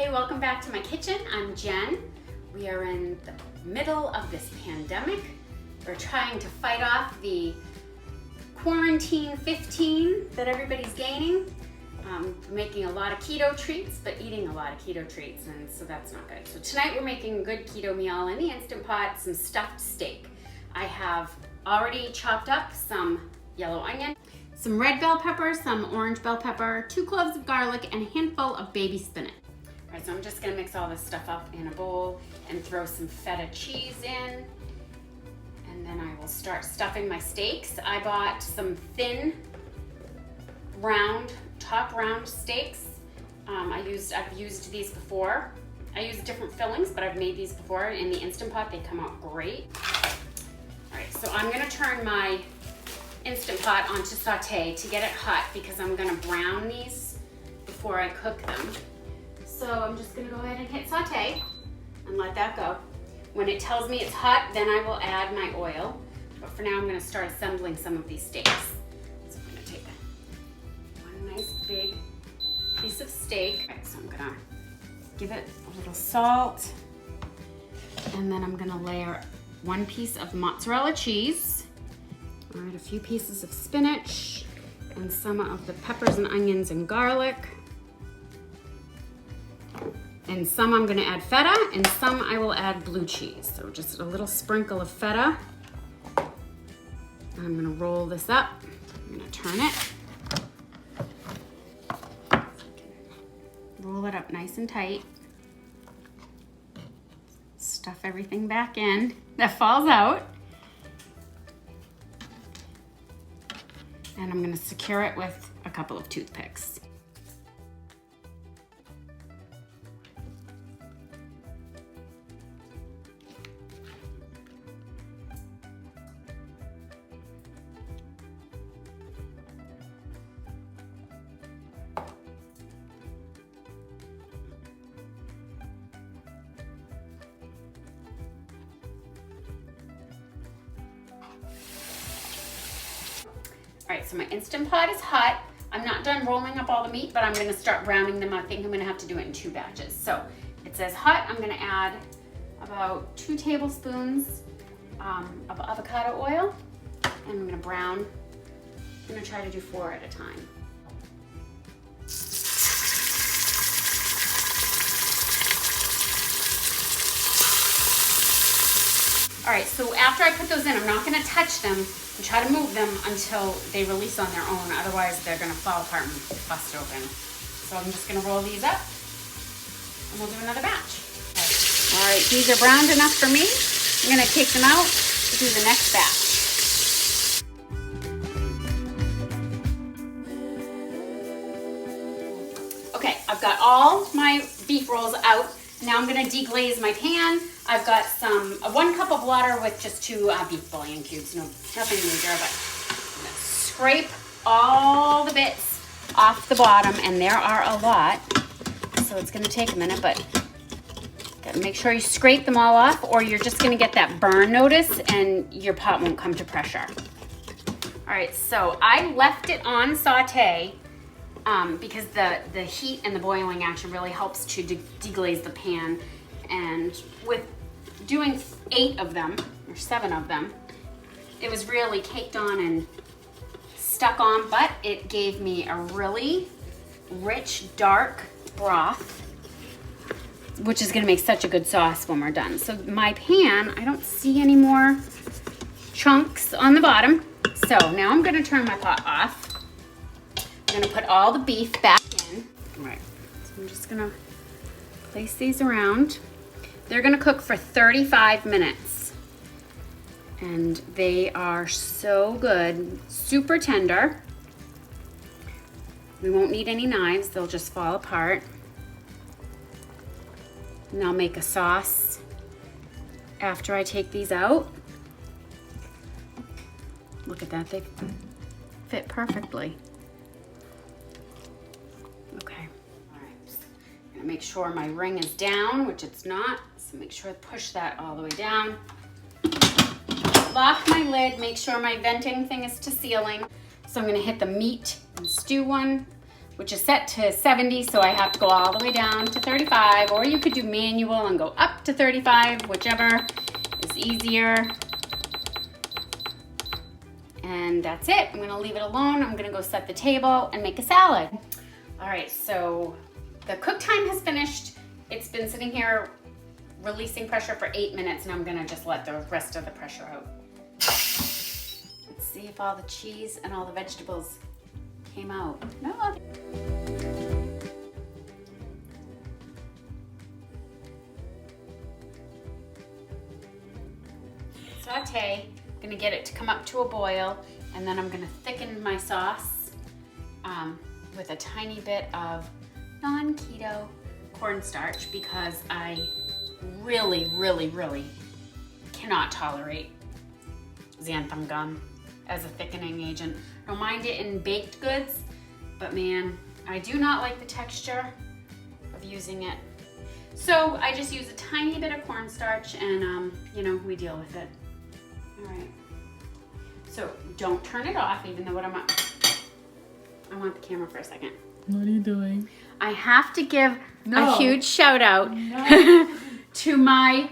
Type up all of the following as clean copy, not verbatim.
Hey, welcome back to my kitchen. I'm Jen. We are in the middle of this pandemic. We're trying to fight off the quarantine 15 that everybody's gaining. Making a lot of keto treats, but eating a lot of keto treats, and so that's not good. So tonight we're making a good keto meal in the Instant Pot, some stuffed steak. I have already chopped up some yellow onion, some red bell pepper, some orange bell pepper, 2 cloves of garlic, and a handful of baby spinach. All right, so I'm just gonna mix all this stuff up in a bowl and throw some feta cheese in. And then I will start stuffing my steaks. I bought some thin, top round steaks. I've used these before. I use different fillings, but I've made these before. In the Instant Pot, they come out great. All right, so I'm gonna turn my Instant Pot onto saute to get it hot because I'm gonna brown these before I cook them. So I'm just gonna go ahead and hit saute and let that go. When it tells me it's hot, then I will add my oil. But for now, I'm gonna start assembling some of these steaks. So I'm gonna take one nice big piece of steak. All right, so I'm gonna give it a little salt. And then I'm gonna layer 1 piece of mozzarella cheese. All right, a few pieces of spinach and some of the peppers and onions and garlic. And some I'm gonna add feta, and some I will add blue cheese. So just a little sprinkle of feta. I'm gonna roll this up. I'm gonna turn it. Roll it up nice and tight. Stuff everything back in that falls out. And I'm gonna secure it with a couple of toothpicks. All right, so my Instant Pot is hot. I'm not done rolling up all the meat, but I'm gonna start browning them. I think I'm gonna have to do it in 2 batches. So it says hot. I'm gonna add about 2 tablespoons of avocado oil, and I'm gonna brown. I'm gonna try to do 4 at a time. All right, so after I put those in, I'm not gonna touch them and try to move them until they release on their own. Otherwise, they're gonna fall apart and bust open. So I'm just gonna roll these up and we'll do another batch. All right, these are browned enough for me. I'm gonna take them out to do the next batch. Okay, I've got all my beef rolls out. Now I'm gonna deglaze my pan. I've got 1 cup of water with just 2 beef bouillon cubes. Nothing major, but I'm gonna scrape all the bits off the bottom, and there are a lot. So it's gonna take a minute, but gotta make sure you scrape them all off, or you're just gonna get that burn notice and your pot won't come to pressure. All right, so I left it on saute because the heat and the boiling action really helps to deglaze the pan. And with doing 8 of them, or 7 of them, it was really caked on and stuck on, but it gave me a really rich, dark broth, which is gonna make such a good sauce when we're done. So my pan, I don't see any more chunks on the bottom. So now I'm gonna turn my pot off. I'm gonna put all the beef back in. All right, so I'm just gonna place these around. They're gonna cook for 35 minutes. And they are so good, super tender. We won't need any knives, they'll just fall apart. And I'll make a sauce after I take these out. Look at that, they fit perfectly. Okay, all right. I'm gonna make sure my ring is down, which it's not. So make sure to push that all the way down. Lock my lid, make sure my venting thing is to ceiling. So I'm gonna hit the meat and stew one, which is set to 70, so I have to go all the way down to 35, or you could do manual and go up to 35, whichever is easier. And that's it. I'm gonna leave it alone. I'm gonna go set the table and make a salad. All right, so the cook time has finished. It's been sitting here releasing pressure for 8 minutes, and I'm gonna just let the rest of the pressure out. Let's see if all the cheese and all the vegetables came out. No. Saute. I'm gonna get it to come up to a boil, and then I'm gonna thicken my sauce with a tiny bit of non-keto cornstarch, because I really, really, really cannot tolerate xantham gum as a thickening agent. I don't mind it in baked goods, but man, I do not like the texture of using it. So I just use a tiny bit of cornstarch, and you know, we deal with it. All right. So don't turn it off, even though I want the camera for a second. What are you doing? I have to give a huge shout out to my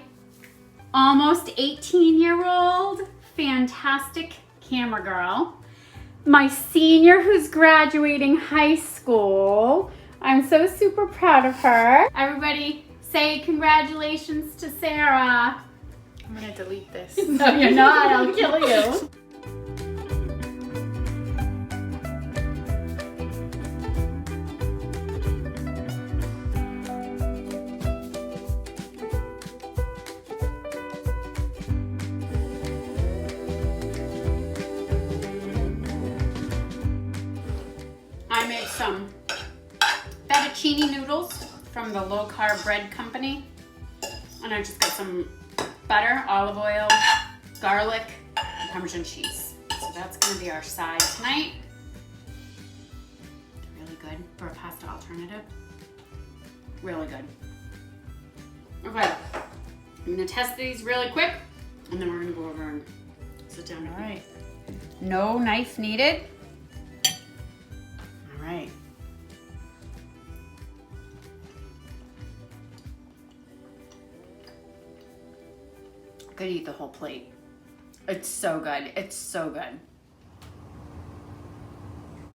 almost 18-year-old fantastic camera girl, my senior who's graduating high school. I'm so super proud of her. Everybody say congratulations to Sarah. I'm gonna delete this. No, you're not. I'll kill you. I made some fettuccine noodles from the low carb bread company, and I just got some butter, olive oil, garlic, and Parmesan cheese. So that's gonna be our side tonight. Really good for a pasta alternative. Really good. Okay, I'm gonna test these really quick, and then we're gonna go over and sit down. All right. No knife needed. All right. Could eat the whole plate. It's so good. It's so good.